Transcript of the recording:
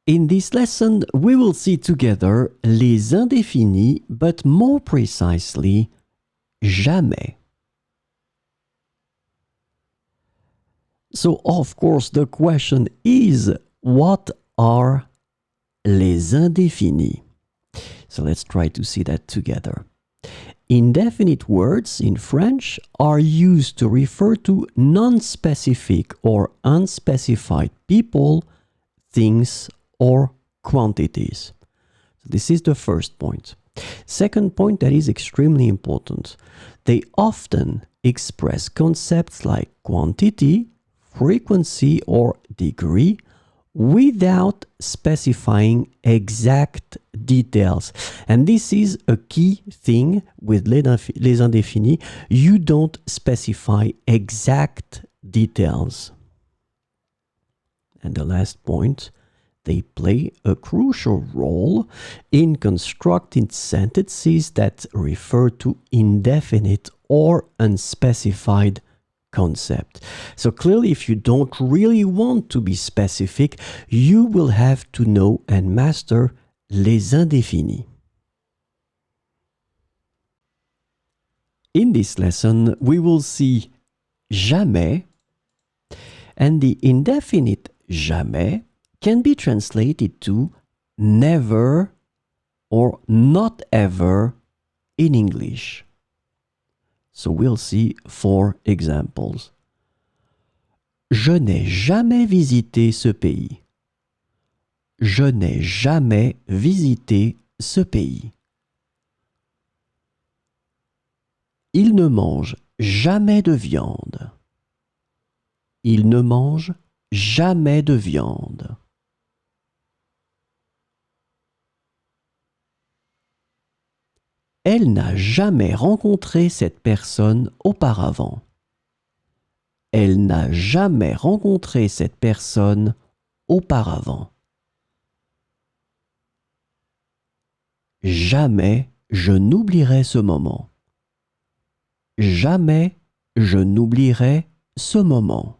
In this lesson, we will see together les indéfinis, but more precisely, jamais. So, of course, the question is, what are les indéfinis? So let's try to see that together. Indefinite words in French are used to refer to non-specific or unspecified people, things, or quantities. So this is the first point. Second point that is extremely important. They often express concepts like quantity, frequency, or degree without specifying exact details. And this is a key thing with les indéfinis. You don't specify exact details. And the last point, they play a crucial role in constructing sentences that refer to indefinite or unspecified concept. So clearly, if you don't really want to be specific, you will have to know and master les indéfinis. In this lesson, we will see jamais, and the indefinite jamais can be translated to never or not ever in English. So we'll see 4 examples. Je n'ai jamais visité ce pays. Je n'ai jamais visité ce pays. Il ne mange jamais de viande. Il ne mange jamais de viande. Elle n'a jamais rencontré cette personne auparavant. Elle n'a jamais rencontré cette personne auparavant. Jamais je n'oublierai ce moment. Jamais je n'oublierai ce moment.